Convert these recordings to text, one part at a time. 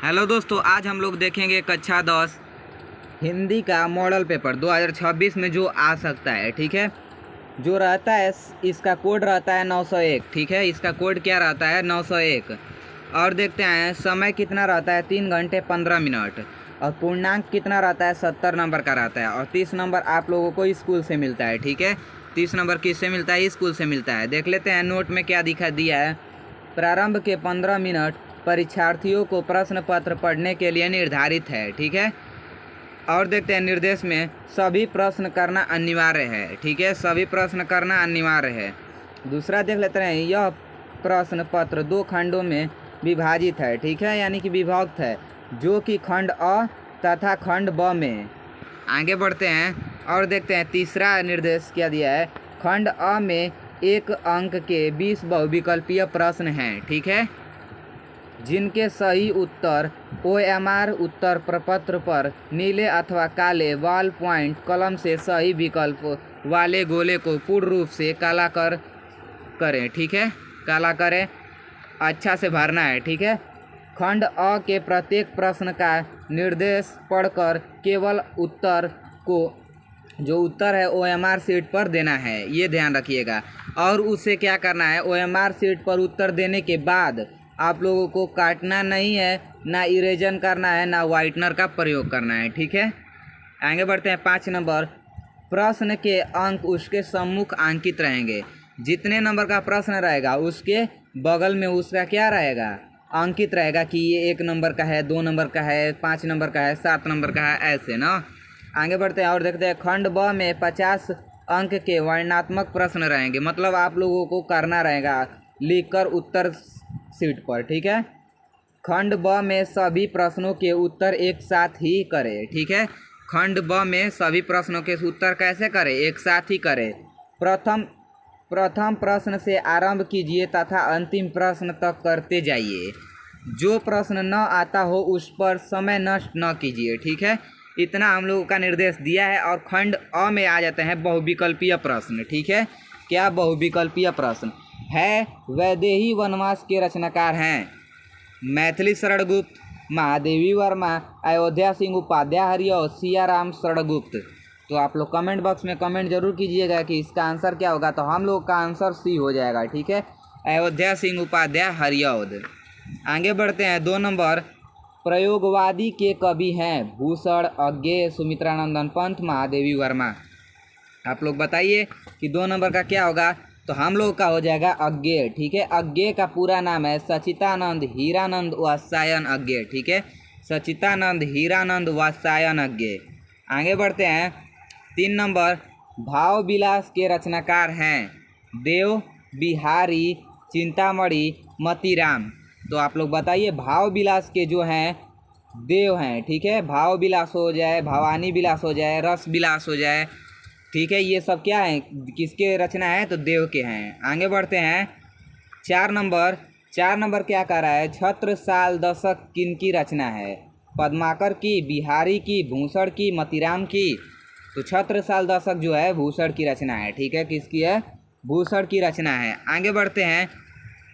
Hello दोस्तों, आज हम लोग देखेंगे कक्षा 10 हिंदी का मॉडल पेपर 2026 में जो आ सकता है। ठीक है, जो रहता है इसका कोड रहता है 901। ठीक है, इसका कोड क्या रहता है 901। और देखते हैं समय कितना रहता है 3 घंटे 15 मिनट। और पूर्णांक कितना रहता है 70 नंबर का रहता है। और 30 नंबर आप लोगों को स्कूल से मिलता है। ठीक है, 30 नंबर किससे मिलता है? स्कूल से मिलता है। देख लेते हैं नोट में क्या दिखा दिया है। प्रारंभ के 15 मिनट परीक्षार्थियों को प्रश्न पत्र पढ़ने के लिए निर्धारित है। ठीक है, और देखते हैं निर्देश में सभी प्रश्न करना अनिवार्य है। ठीक है, सभी प्रश्न करना अनिवार्य है। दूसरा देख लेते हैं, यह प्रश्न पत्र 2 खंडों में विभाजित है। ठीक है, यानी कि विभक्त है, जो कि खंड अ तथा खंड ब में। आगे बढ़ते हैं और देखते हैं तीसरा निर्देश क्या दिया है। खंड अ में 1 अंक के 20 बहुविकल्पीय प्रश्न हैं। ठीक है, जिनके सही उत्तर OMR उत्तर प्रपत्र पर नीले अथवा काले बॉल पॉइंट कलम से सही विकल्प वाले गोले को पूर्ण रूप से काला करें। ठीक है, काला करें, अच्छा से भरना है। ठीक है, खंड अ के प्रत्येक प्रश्न का निर्देश पढ़कर केवल उत्तर को जो उत्तर है OMR शीट पर देना है, ये ध्यान रखिएगा। और उसे क्या करना है, OMR शीट पर उत्तर देने के बाद आप लोगों को काटना नहीं है, ना इरेजन करना है, ना वाइटनर का प्रयोग करना है। ठीक है, आगे बढ़ते हैं 5 नंबर। प्रश्न के अंक उसके सम्मुख अंकित रहेंगे। जितने नंबर का प्रश्न रहेगा उसके बगल में उसका क्या रहेगा, अंकित रहेगा कि ये 1 नंबर का है, 2 नंबर का है, 5 नंबर का है, 7 नंबर का है, ऐसे ना। आगे बढ़ते हैं और देखते हैं खंड ब में 50 अंक के वर्णनात्मक प्रश्न रहेंगे। मतलब आप लोगों को करना रहेगा लिखकर उत्तर शीट पर। ठीक है, खंड ब में सभी प्रश्नों के उत्तर एक साथ ही करें। ठीक है, खंड ब में सभी प्रश्नों के उत्तर कैसे करें, एक साथ ही करें। प्रथम प्रश्न से आरंभ कीजिए तथा अंतिम प्रश्न तक करते जाइए। जो प्रश्न न आता हो उस पर समय नष्ट न कीजिए। ठीक है, इतना हम लोगों का निर्देश दिया है। और खंड अ में आ जाते हैं बहुविकल्पीय प्रश्न। ठीक है, क्या बहुविकल्पीय प्रश्न है? वैदेही वनवास के रचनाकार हैं मैथिली शरणगुप्त, महादेवी वर्मा, अयोध्या सिंह उपाध्याय हरिया और सियाराम शरणगुप्त। तो आप लोग कमेंट बॉक्स में कमेंट जरूर कीजिएगा कि इसका आंसर क्या होगा। तो हम लोग का आंसर सी हो जाएगा। ठीक है, अयोध्या सिंह उपाध्याय हरियौध। आगे बढ़ते हैं 2 नंबर। प्रयोगवादी के कवि हैं भूषण, अज्ञेय, सुमित्रानंदन पंत, महादेवी वर्मा। आप लोग बताइए कि 2 नंबर का क्या होगा। तो हम लोग का हो जाएगा अज्ञेय। ठीक है, अज्ञेय का पूरा नाम है सचितानंद हीरानंद वात्स्यायन अज्ञेय। ठीक है, सचितानंद हीरानंद वात्स्यायन अज्ञेय। आगे बढ़ते हैं 3 नंबर। भाव विलास के रचनाकार हैं देव, बिहारी, चिंतामणि, मतीराम। तो आप लोग बताइए भाव विलास के जो हैं देव हैं। ठीक है, भाव विलास हो जाए, भवानी विलास हो जाए, रस विलास हो जाए। ठीक है, ये सब क्या है, किसके रचना है? तो देव के हैं। आगे बढ़ते हैं 4 नंबर। 4 नंबर क्या कह रहा है? छत्रसाल दशक किनकी रचना है? पद्माकर की, बिहारी की, भूषण की, मतीराम की। तो छत्रसाल दशक जो है भूषण की रचना है। ठीक है, किसकी है? भूषण की रचना है। आगे बढ़ते हैं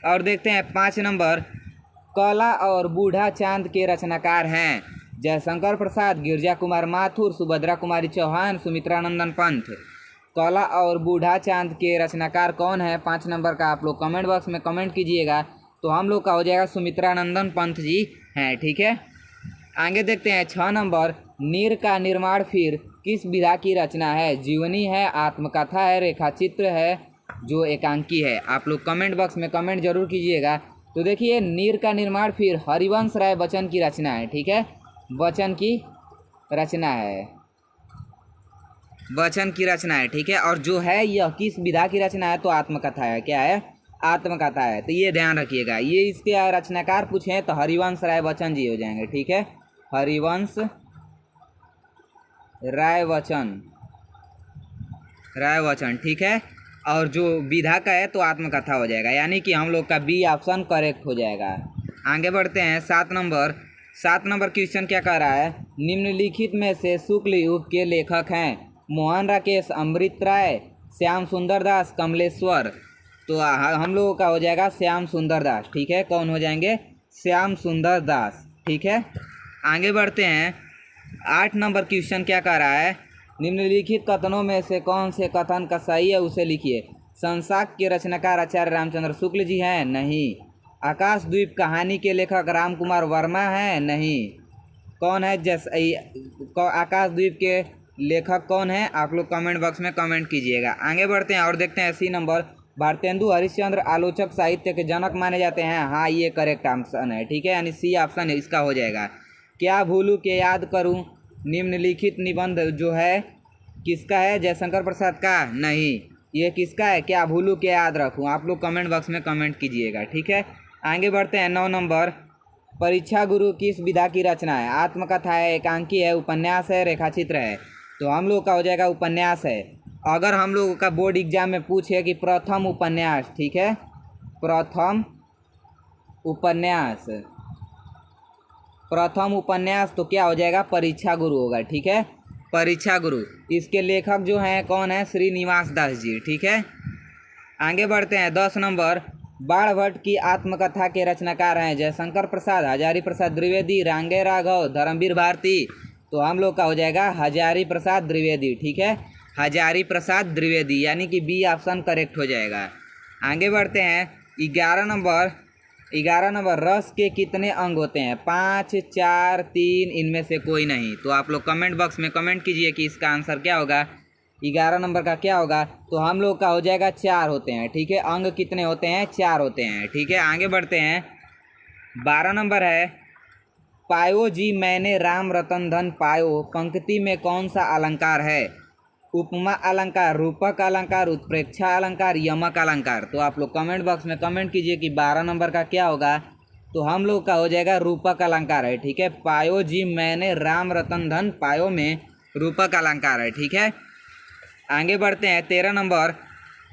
और देखते हैं 5 नंबर। कला और बूढ़ा चांद के रचनाकार हैं जयशंकर प्रसाद, गिरजा कुमार माथुर, सुभद्रा कुमारी चौहान, सुमित्रानंदन पंत। कला और बूढ़ा चांद के रचनाकार कौन है? 5 नंबर का आप लोग कमेंट बॉक्स में कमेंट कीजिएगा। तो हम लोग का हो जाएगा सुमित्रानंदन पंत जी हैं। ठीक है, आगे देखते हैं 6 नंबर। नीर का निर्माण फिर किस विधा की रचना है? जीवनी है, आत्मकथा है, रेखाचित्र है, जो एकांकी है। आप लोग कमेंट बॉक्स में कमेंट जरूर कीजिएगा। तो देखिए नीर का निर्माण फिर हरिवंश राय बच्चन की रचना है। ठीक है, बच्चन की रचना है, बच्चन की रचना है। ठीक है, और जो है यह किस विधा की रचना है? तो आत्मकथा है। क्या है? आत्मकथा है। तो ये ध्यान रखिएगा। ये इसके रचनाकार पूछे तो हरिवंश राय बच्चन जी हो जाएंगे। ठीक है, हरिवंश राय बच्चन। ठीक है, और जो विधा का है तो आत्मकथा हो जाएगा, यानी कि हम लोग का बी ऑप्शन करेक्ट हो जाएगा। आगे बढ़ते हैं 7 नंबर। 7 नंबर क्वेश्चन क्या कह रहा है? निम्नलिखित में से शुक्ल युग के लेखक हैं मोहन राकेश, अमृत राय, श्याम सुंदर दास, कमलेश्वर। तो हम लोगों का हो जाएगा श्याम सुंदर दास। ठीक है, कौन हो जाएंगे? श्याम सुंदर दास। ठीक है, आगे बढ़ते हैं। 8 नंबर क्वेश्चन क्या कह रहा है, निम्नलिखित कथनों में से कौन से कथन का सही है उसे लिखिए। संसाक के रचनाकार आचार्य रामचंद्र शुक्ल जी हैं? नहीं। आकाशद्वीप कहानी के लेखक राम कुमार वर्मा हैं? नहीं। कौन है आकाशद्वीप के लेखक कौन है? आप लोग कमेंट बॉक्स में कमेंट कीजिएगा। आगे बढ़ते हैं और देखते हैं। 80 नंबर, भारतेंदु हरिश्चंद्र आलोचक साहित्य के जनक माने जाते हैं? हाँ, ये करेक्ट ऑप्शन है, ठीक है, यानी सी ऑप्शन इसका हो जाएगा। क्या भूलूं के याद करूं निम्नलिखित निबंध जो है किसका है? जयशंकर प्रसाद का? नहीं। ये किसका है? क्या भूलूं के याद रखूं? आप लोग कमेंट बॉक्स में कमेंट कीजिएगा, ठीक है। आगे बढ़ते हैं। 9 नंबर, परीक्षा गुरु किस विधा की रचना है? आत्मकथा है, एकांकी है, उपन्यास है, रेखाचित्र है? तो हम लोग का हो जाएगा उपन्यास है। अगर हम लोगों का बोर्ड एग्जाम में पूछे कि प्रथम उपन्यास, ठीक है, प्रथम उपन्यास, प्रथम उपन्यास तो क्या हो जाएगा? परीक्षा गुरु होगा, ठीक है, परीक्षा गुरु। इसके लेखक जो हैं कौन है? श्रीनिवास दास जी, ठीक है। आगे बढ़ते हैं। 10 नंबर, बाणभट्ट की आत्मकथा के रचनाकार हैं? जयशंकर प्रसाद, हजारी प्रसाद द्विवेदी, रांगे राघव, धर्मवीर भारती? तो हम लोग का हो जाएगा हजारी प्रसाद द्विवेदी, ठीक है, हजारी प्रसाद द्विवेदी, यानी कि बी ऑप्शन करेक्ट हो जाएगा। आगे बढ़ते हैं। 11 नंबर, रस के कितने अंग होते हैं? 5, 4, 3, इनमें से कोई नहीं। तो आप लोग कमेंट बॉक्स में कमेंट कीजिए कि इसका आंसर क्या होगा, 11 नंबर का क्या होगा। तो हम लोग का हो जाएगा 4 होते हैं, ठीक है। अंग कितने होते हैं? 4 होते हैं, ठीक है। आगे बढ़ते हैं। 12 नंबर है, पायो जी मैंने राम रतन धन पायो, पंक्ति में कौन सा अलंकार है? उपमा अलंकार, रूपक अलंकार, उत्प्रेक्षा अलंकार, यमक अलंकार? तो आप लोग कमेंट बॉक्स में कमेंट कीजिए कि 12 नंबर का क्या होगा। तो हम लोग का हो जाएगा रूपक अलंकार है, ठीक है। पायो जी मैंने राम रतन धन पायो में रूपक अलंकार है, ठीक है। आगे बढ़ते हैं। 13 नंबर,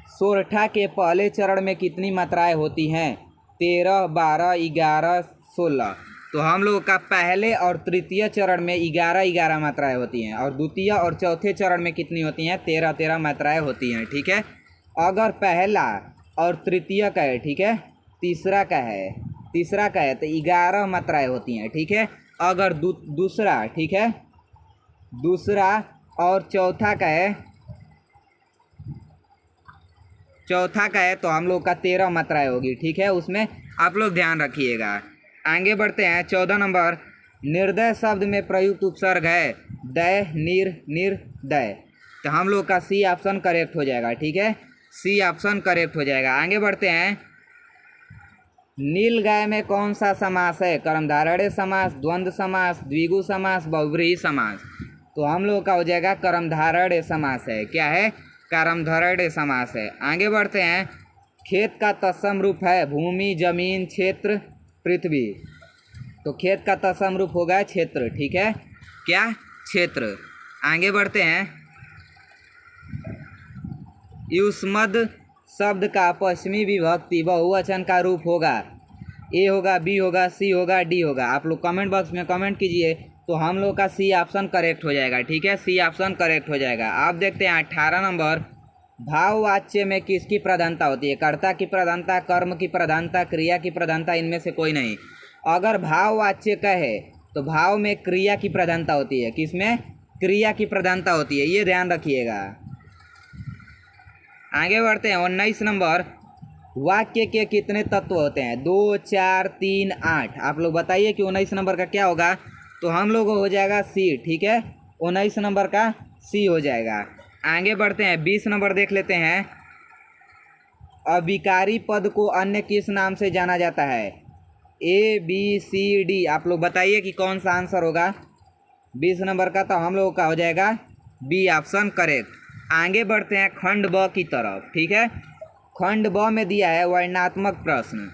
सोरठा के पहले चरण में कितनी मात्राएं होती हैं? 13, 12, 11, 16? तो हम लोग का पहले और तृतीय चरण में 11 मात्राएं होती हैं, और द्वितीय और चौथे चरण में कितनी होती हैं? 13 मात्राएं होती हैं, ठीक है। अगर पहला और तृतीय का है, ठीक है, तीसरा का है तो 11 मात्राएं होती हैं, ठीक है। अगर दूसरा, ठीक है, दूसरा और चौथा का है तो हम लोग का 13 मात्राएं होगी, ठीक है, उसमें आप लोग ध्यान रखिएगा। आगे बढ़ते हैं। 14 नंबर, निर्दय शब्द में प्रयुक्त उपसर्ग है? दय, निर्दय? तो हम लोग का सी ऑप्शन करेक्ट हो जाएगा, ठीक है, सी ऑप्शन करेक्ट हो जाएगा। आगे बढ़ते हैं। नील गाय में कौन सा समास है? कर्मधारय समास, द्वंद्व समास, द्विगु समास, बहुव्रीहि समास? तो हम लोग का हो जाएगा कर्मधारय समास है। क्या है? कर्मधारय समास है। आगे बढ़ते हैं। खेत का तत्सम रूप है? भूमि, जमीन, क्षेत्र, पृथ्वी? तो खेत का तत्सम रूप होगा क्षेत्र, ठीक है, क्या? क्षेत्र। आगे बढ़ते हैं। युष्मद शब्द का पश्चिमी विभक्ति बहुवचन का रूप होगा? ए होगा, बी होगा, सी होगा, डी होगा? आप लोग कमेंट बॉक्स में कमेंट कीजिए। तो हम लोग का सी ऑप्शन करेक्ट हो जाएगा, ठीक है, सी ऑप्शन करेक्ट हो जाएगा। आप देखते हैं 18 नंबर, भाववाच्य में किसकी प्रधानता होती है? कर्ता की प्रधानता, कर्म की प्रधानता, क्रिया की प्रधानता? इनमें से कोई नहीं। अगर भाववाच्य कहे तो भाव में क्रिया की प्रधानता होती है। किसमें? क्रिया की प्रधानता होती है, ये ध्यान रखिएगा। आगे बढ़ते हैं। 19 नंबर, वाक्य के कितने तत्व होते हैं? 2, 4, 3, 8? आप लोग बताइए कि 19 नंबर का क्या होगा। तो हम लोग हो जाएगा सी, ठीक है, 19 नंबर का सी हो जाएगा। आगे बढ़ते हैं। 20 नंबर देख लेते हैं। अविकारी पद को अन्य किस नाम से जाना जाता है? ए, बी, सी, डी? आप लोग बताइए कि कौन सा आंसर होगा 20 नंबर का। तो हम लोग का हो जाएगा बी ऑप्शन करेक्ट। आगे बढ़ते हैं खंड ब की तरफ, ठीक है। खंड ब में दिया है वर्णनात्मक प्रश्न।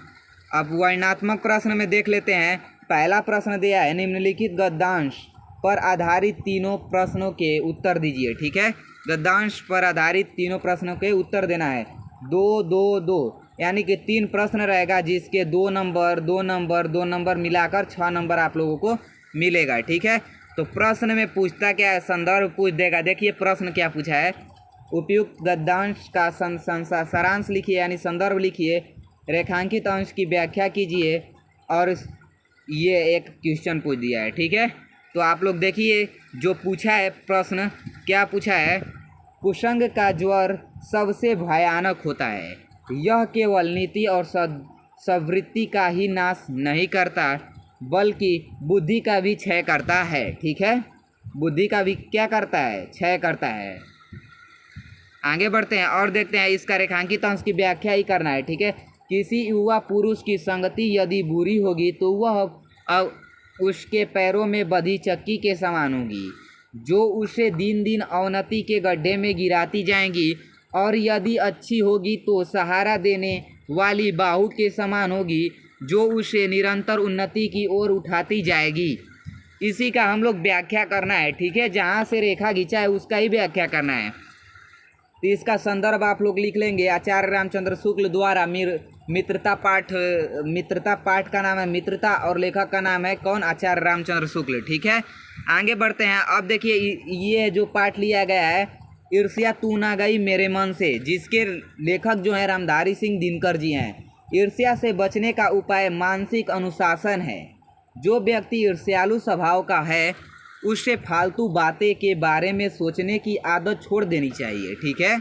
अब वर्णनात्मक प्रश्न में देख लेते हैं। पहला प्रश्न दिया है, निम्नलिखित गद्यांश पर आधारित तीनों प्रश्नों के उत्तर दीजिए, ठीक है। गद्यांश पर आधारित तीनों प्रश्नों के उत्तर देना है। 2, 2, 2, यानी कि 3 प्रश्न रहेगा, जिसके 2 नंबर 2 नंबर 2 नंबर मिलाकर 6 नंबर आप लोगों को मिलेगा, ठीक है। तो प्रश्न में पूछता क्या है? संदर्भ पूछ देगा। देखिए प्रश्न क्या पूछा है, उपयुक्त गद्यांश का सारांश लिखिए, यानी संदर्भ लिखिए, रेखांकित अंश की व्याख्या कीजिए और ये एक क्वेश्चन पूछ दिया है, ठीक है। तो आप लोग देखिए जो पूछा है प्रश्न, क्या पूछा है। कुसंग का ज्वर सबसे भयानक होता है, यह केवल नीति और सद्वृत्ति का ही नाश नहीं करता बल्कि बुद्धि का भी क्षय करता है, ठीक है। बुद्धि का भी क्या करता है, क्षय करता है। आगे बढ़ते हैं और देखते हैं इसका रेखांकित अंश की व्याख्या ही करना है, ठीक है। किसी युवा पुरुष की संगति यदि बुरी होगी तो वह अब उसके पैरों में बधी चक्की के समान होगी, जो उसे दिन दिन अवनति के गड्ढे में गिराती जाएंगी, और यदि अच्छी होगी तो सहारा देने वाली बाहु के समान होगी, जो उसे निरंतर उन्नति की ओर उठाती जाएगी। इसी का हम लोग व्याख्या करना है, ठीक है। जहाँ से रेखा खींचा है उसका ही व्याख्या करना है। तो इसका संदर्भ आप लोग लिख लेंगे आचार्य रामचंद्र शुक्ल द्वारा मित्रता पाठ का नाम है मित्रता, और लेखक का नाम है कौन, आचार्य रामचंद्र शुक्ल, ठीक है। आगे बढ़ते हैं। अब देखिए ये जो पाठ लिया गया है, ईर्ष्या तू ना गई मेरे मन से, जिसके लेखक जो है रामधारी सिंह दिनकर जी हैं। ईर्ष्या से बचने का उपाय मानसिक अनुशासन है। जो व्यक्ति ईर्ष्यालु स्वभाव का है उससे फालतू बातें के बारे में सोचने की आदत छोड़ देनी चाहिए, ठीक है।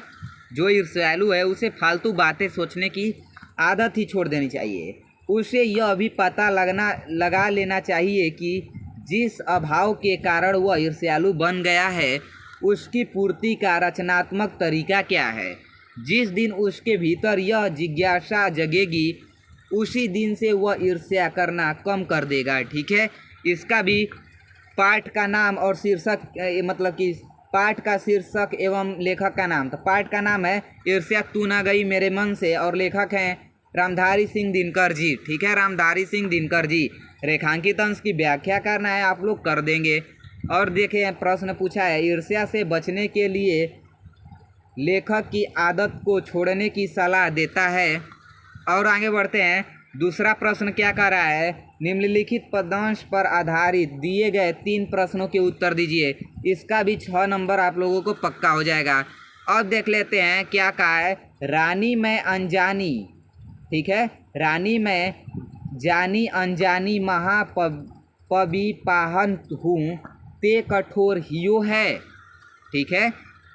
जो ईर्ष्यालु है उसे फालतू बातें सोचने की आदत ही छोड़ देनी चाहिए। उसे यह भी पता लगा लेना चाहिए कि जिस अभाव के कारण वह ईर्ष्यालु बन गया है उसकी पूर्ति का रचनात्मक तरीका क्या है। जिस दिन उसके भीतर यह जिज्ञासा जगेगी उसी दिन से वह ईर्ष्या करना कम कर देगा, ठीक है। इसका भी पाठ का नाम और शीर्षक, मतलब कि पाठ का शीर्षक एवं लेखक का नाम, तो पाठ का नाम है ईर्ष्या तू ना गई मेरे मन से, और लेखक हैं रामधारी सिंह दिनकर जी, ठीक है। रामधारी सिंह दिनकर जी। रेखांकित अंश की व्याख्या करना है, आप लोग कर देंगे। और देखें प्रश्न पूछा है, ईर्ष्या से बचने के लिए लेखक की आदत को छोड़ने की सलाह देता है। और आगे बढ़ते हैं। दूसरा प्रश्न क्या कर रहा है, निम्नलिखित पदांश पर आधारित दिए गए 3 प्रश्नों के उत्तर दीजिए। इसका भी 6 नंबर आप लोगों को पक्का हो जाएगा। अब देख लेते हैं क्या कहा है। रानी मैं अनजानी, ठीक है। रानी मैं जानी अनजानी महापविपाहन हूँ, ते कठोर हियो है, ठीक है।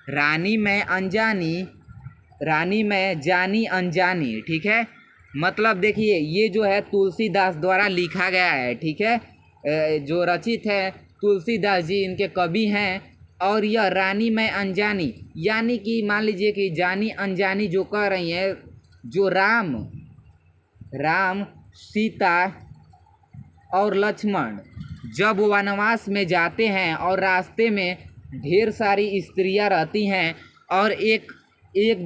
रानी मैं जानी अनजानी, ठीक है। मतलब देखिए ये जो है तुलसीदास द्वारा लिखा गया है, ठीक है। जो रचित है तुलसीदास जी इनके कवि हैं। और यह रानी मैं अनजानी, यानी कि मान लीजिए कि जानी अनजानी जो कह रही हैं, जो राम सीता और लक्ष्मण जब वनवास में जाते हैं और रास्ते में ढेर सारी स्त्रियां रहती हैं, और एक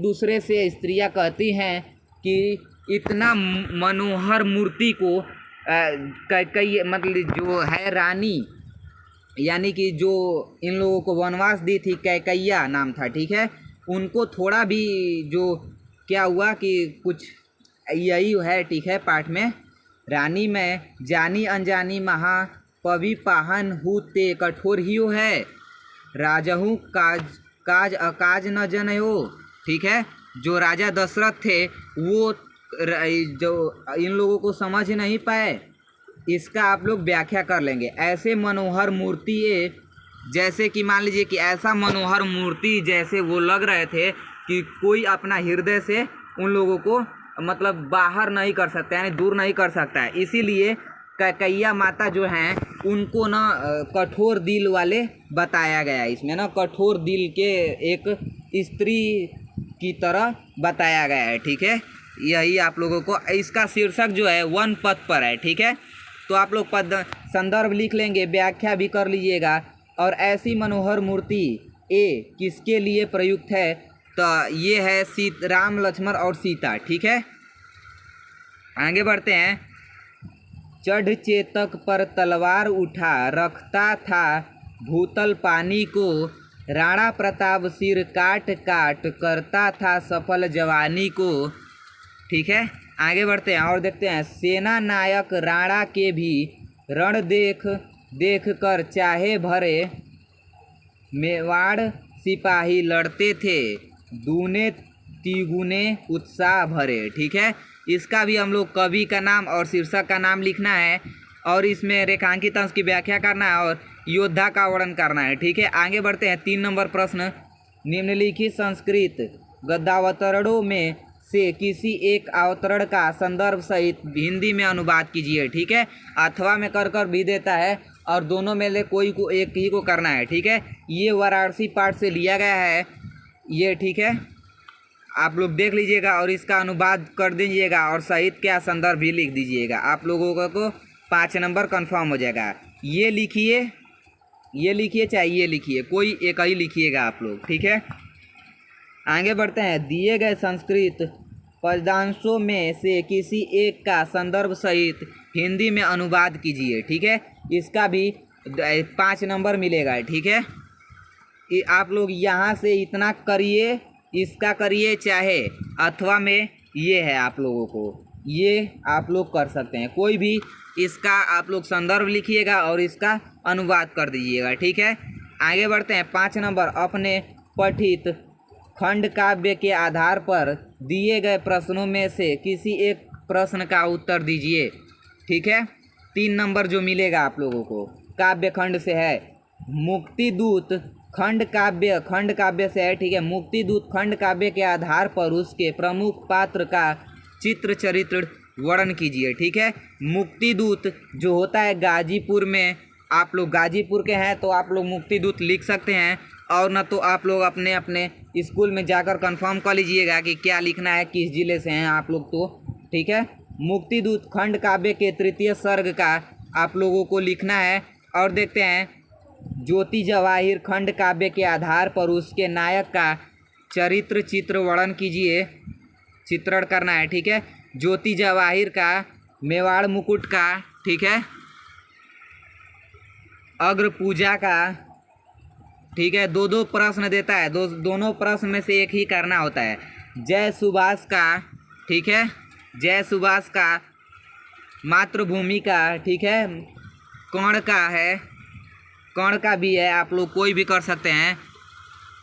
दूसरे से स्त्रियां कहती हैं कि इतना मनोहर मूर्ति को कई मतलब जो है रानी, यानी कि जो इन लोगों को वनवास दी थी, कैकैया नाम था, ठीक है। उनको थोड़ा भी जो क्या हुआ कि कुछ यही है, ठीक है। पाठ में रानी में जानी अनजानी महापविपाहन हूँ, ते कठोर हियो है, राजहू काज अकाज न जनयो, ठीक है। जो राजा दशरथ थे वो जो इन लोगों को समझ नहीं पाए, इसका आप लोग व्याख्या कर लेंगे। ऐसे मनोहर मूर्ति जैसे कि मान लीजिए कि ऐसा मनोहर मूर्ति जैसे वो लग रहे थे कि कोई अपना हृदय से उन लोगों को मतलब बाहर नहीं कर सकता, यानी दूर नहीं कर सकता है। इसीलिए कैकैया माता जो हैं उनको ना कठोर दिल वाले बताया गया है। इसमें ना कठोर दिल के एक स्त्री की तरह बताया गया है, ठीक है। यही आप लोगों को इसका शीर्षक जो है वन पथ पर है, ठीक है। तो आप लोग संदर्भ लिख लेंगे, व्याख्या भी कर लीजिएगा। और ऐसी मनोहर मूर्ति किसके लिए प्रयुक्त है, तो ये है राम लक्ष्मण और सीता, ठीक है। आगे बढ़ते हैं। चढ़ चेतक पर तलवार उठा रखता था भूतल पानी को, राणा प्रताप सिर काट काट करता था सफल जवानी को, ठीक है। आगे बढ़ते हैं और देखते हैं। सेना नायक राणा के भी रण देख कर चाहे भरे, मेवाड़ सिपाही लड़ते थे दूने तिगुने उत्साह भरे, ठीक है। इसका भी हम लोग कवि का नाम और शीर्षक का नाम लिखना है। और इसमें रेखांकित अंश की व्याख्या करना है और योद्धा का वर्णन करना है। ठीक है, आगे बढ़ते हैं। 3 नंबर प्रश्न, निम्नलिखित संस्कृत गद्यावतरणों में से किसी एक अवतरण का संदर्भ सहित हिंदी में अनुवाद कीजिए। ठीक है, अथवा में कर भी देता है और दोनों में से कोई को एक ही को करना है। ठीक है, ये वाराणसी पाठ से लिया गया है ये। ठीक है, आप लोग देख लीजिएगा और इसका अनुवाद कर दीजिएगा और सहित क्या संदर्भ भी लिख दीजिएगा। आप लोगों को 5 नंबर कन्फर्म हो जाएगा। ये लिखिए चाहे ये लिखिए, कोई एक ही लिखिएगा आप लोग। ठीक है, आगे बढ़ते हैं। दिए गए संस्कृत पदांशों में से किसी एक का संदर्भ सहित हिंदी में अनुवाद कीजिए। ठीक है, इसका भी 5 नंबर मिलेगा। ठीक है, आप लोग यहाँ से इतना करिए, इसका करिए, चाहे अथवा में ये है आप लोगों को, ये आप लोग कर सकते हैं। कोई भी इसका आप लोग संदर्भ लिखिएगा और इसका अनुवाद कर दीजिएगा। ठीक है, आगे बढ़ते हैं। 5 नंबर, अपने पठित खंड काव्य के आधार पर दिए गए प्रश्नों में से किसी एक प्रश्न का उत्तर दीजिए। ठीक है, 3 नंबर जो मिलेगा आप लोगों को काव्य खंड से है। मुक्तिदूत खंड काव्य से है। ठीक है, मुक्तिदूत खंड काव्य के आधार पर उसके प्रमुख पात्र का चित्र चरित्र वर्णन कीजिए। ठीक है, मुक्तिदूत जो होता है गाजीपुर में, आप लोग गाजीपुर के हैं तो आप लोग मुक्तिदूत लिख सकते हैं, और न तो आप लोग अपने अपने स्कूल में जाकर कंफर्म कर लीजिएगा कि क्या लिखना है, किस जिले से हैं आप लोग तो। ठीक है, मुक्तिदूत खंड काव्य के 3य सर्ग का आप लोगों को लिखना है। और देखते हैं, ज्योति जवाहिर खंड काव्य के आधार पर उसके नायक का चरित्र चित्र वर्णन कीजिए, चित्रण करना है। ठीक है, ज्योति जवाहिर का, मेवाड़ मुकुट का, ठीक है, अग्र पूजा का। ठीक है, 2 प्रश्न देता है, दोनों प्रश्न में से एक ही करना होता है। जय सुभाष का, ठीक है, जय सुभाष का, मातृभूमि का, ठीक है, कर्ण का है, कर्ण का भी है, आप लोग कोई भी कर सकते हैं।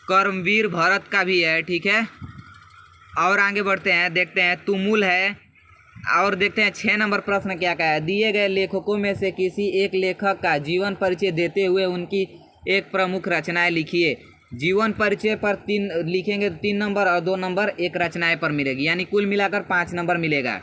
कर्मवीर भरत का भी है। ठीक है, और आगे बढ़ते हैं, देखते हैं तुमुल है। और देखते हैं 6 नंबर प्रश्न क्या का है। दिए गए लेखकों में से किसी एक लेखक का जीवन परिचय देते हुए उनकी एक प्रमुख रचनाएं लिखिए। जीवन परिचय पर 3 लिखेंगे तो 3 नंबर और 2 नंबर एक रचनाएं पर मिलेगी, यानी कुल मिलाकर 5 नंबर मिलेगा।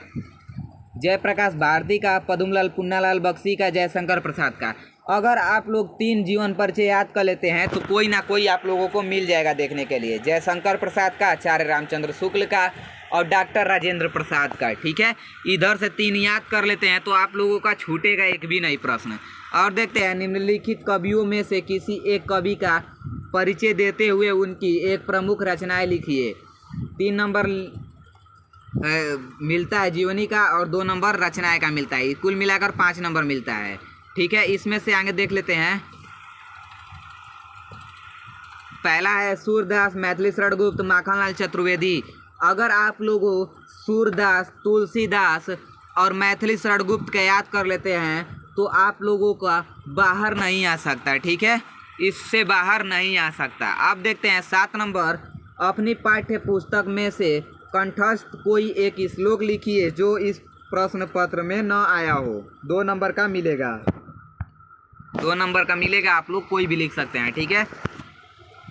जयप्रकाश भारती का, पद्मलाल पुन्नालाल बख्शी का, जयशंकर प्रसाद का। अगर आप लोग 3 जीवन परिचय याद कर लेते हैं तो कोई ना कोई आप लोगों को मिल जाएगा देखने के लिए। जयशंकर प्रसाद का, आचार्य रामचंद्र शुक्ल का और डॉक्टर राजेंद्र प्रसाद का। ठीक है, इधर से 3 याद कर लेते हैं तो आप लोगों का छूटेगा एक भी नहीं प्रश्न। और देखते हैं, निम्नलिखित कवियों में से किसी एक कवि का परिचय देते हुए उनकी एक प्रमुख रचनाएं लिखिए। 3 नंबर मिलता है जीवनी का और 2 नंबर रचनाएं का मिलता है, कुल मिलाकर 5 नंबर मिलता है। ठीक है, इसमें से आगे देख लेते हैं। पहला है सूरदास, मैथिली शरणगुप्त, माखनलाल चतुर्वेदी। अगर आप लोगों सूरदास, तुलसीदास और मैथिली शरणगुप्त का याद कर लेते हैं तो आप लोगों का बाहर नहीं आ सकता। ठीक है, इससे बाहर नहीं आ सकता। अब देखते हैं 7 नंबर, अपनी पाठ्य पुस्तक में से कंठस्थ कोई एक श्लोक लिखिए जो इस प्रश्न पत्र में न आया हो। 2 नंबर का मिलेगा, 2 नंबर का मिलेगा, आप लोग कोई भी लिख सकते हैं। ठीक है,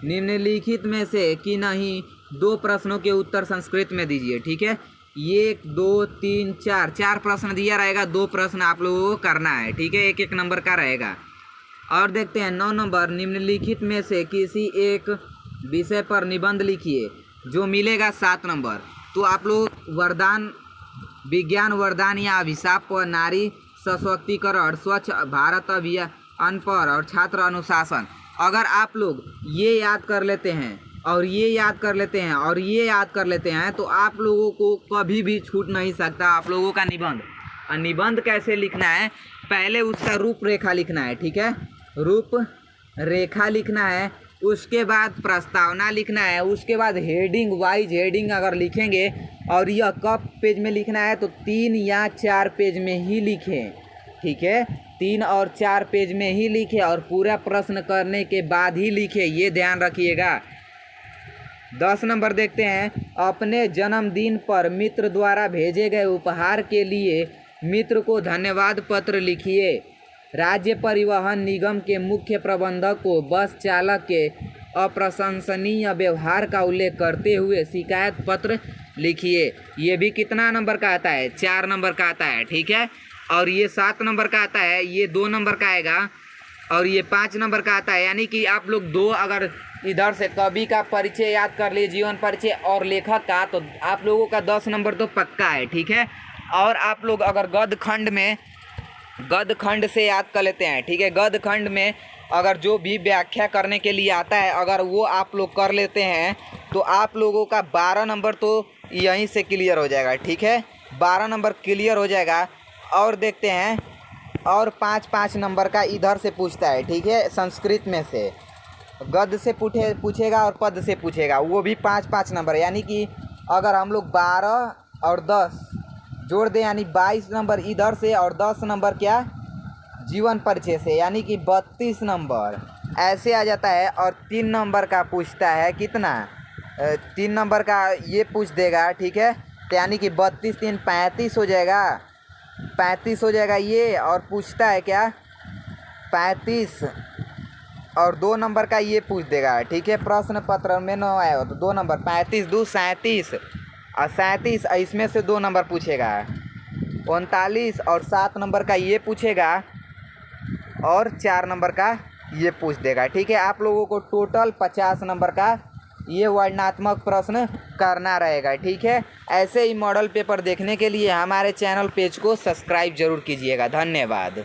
निम्नलिखित में से कि नहीं 2 प्रश्नों के उत्तर संस्कृत में दीजिए। ठीक है, 1 2 3 4 प्रश्न दिया रहेगा, 2 प्रश्न आप लोगों को करना है। ठीक है, 1 नंबर का रहेगा। और देखते हैं 9 नंबर, निम्नलिखित में से किसी एक विषय पर निबंध लिखिए जो मिलेगा 7 नंबर। तो आप लोग वरदान, विज्ञान वरदान या अभिशाप पर, नारी सशक्तिकरण, स्वच्छ भारत अभियान पर और छात्र अनुशासन। अगर आप लोग ये याद कर लेते हैं और ये याद कर लेते हैं और ये याद कर लेते हैं तो आप लोगों को कभी भी छूट नहीं सकता आप लोगों का निबंध। और निबंध कैसे लिखना है, पहले उसका रूपरेखा लिखना है। ठीक है, रूप रेखा लिखना है, उसके बाद प्रस्तावना लिखना है, उसके बाद हेडिंग, वाइज हेडिंग अगर लिखेंगे और यह कब पेज में लिखना है तो 3 या 4 पेज में ही लिखें। ठीक है, 3 और 4 पेज में ही लिखें और पूरा प्रश्न करने के बाद ही लिखें, ये ध्यान रखिएगा। 10 नंबर देखते हैं, अपने जन्मदिन पर मित्र द्वारा भेजे गए उपहार के लिए मित्र को धन्यवाद पत्र लिखिए। राज्य परिवहन निगम के मुख्य प्रबंधक को बस चालक के अप्रशंसनीय व्यवहार का उल्लेख करते हुए शिकायत पत्र लिखिए। ये भी कितना नंबर का आता है? 4 नंबर का आता है, ठीक है। और ये 7 नंबर का आता है, ये 2 नंबर का आएगा, और ये 5 नंबर का आता है। यानी कि आप लोग 2 अगर इधर से कवि का परिचय याद कर लिए, जीवन परिचय और लेखक का, तो आप लोगों का 10 नंबर तो पक्का है, ठीक है। और आप लोग अगर गद्य खंड से याद कर लेते हैं, ठीक है। गद्य खंड में अगर जो भी व्याख्या करने के लिए आता है, अगर वो आप लोग कर लेते हैं तो आप लोगों का 12 नंबर तो यहीं से क्लियर हो जाएगा, ठीक है। 12 नंबर क्लियर हो जाएगा। और देखते हैं, और 5-5 नंबर का इधर से पूछता है, ठीक है। संस्कृत में से गद्य से पूछेगा और पद से पूछेगा, वो भी 5-5 नंबर। यानी कि अगर हम लोग 12 और 10 जोड़ दें, यानी 22 नंबर इधर से और 10 नंबर क्या जीवन परिचय से, यानी कि 32 नंबर ऐसे आ जाता है। और 3 नंबर का पूछता है, कितना? 3 नंबर का ये पूछ देगा, ठीक है। तो यानी कि 32 3 35 हो जाएगा, 35 हो जाएगा ये। और पूछता है क्या? 35 और 2 नंबर का ये पूछ देगा, ठीक है। प्रश्न पत्र में 9 आया हो तो 2 नंबर, 35 2 37 और 37 इसमें से 2 नंबर पूछेगा, 39 और 7 नंबर का ये पूछेगा और 4 नंबर का ये पूछ देगा, ठीक है। आप लोगों को टोटल 50 नंबर का ये वर्णनात्मक प्रश्न करना रहेगा, ठीक है। ऐसे ही मॉडल पेपर देखने के लिए हमारे चैनल पेज को सब्सक्राइब जरूर कीजिएगा। धन्यवाद।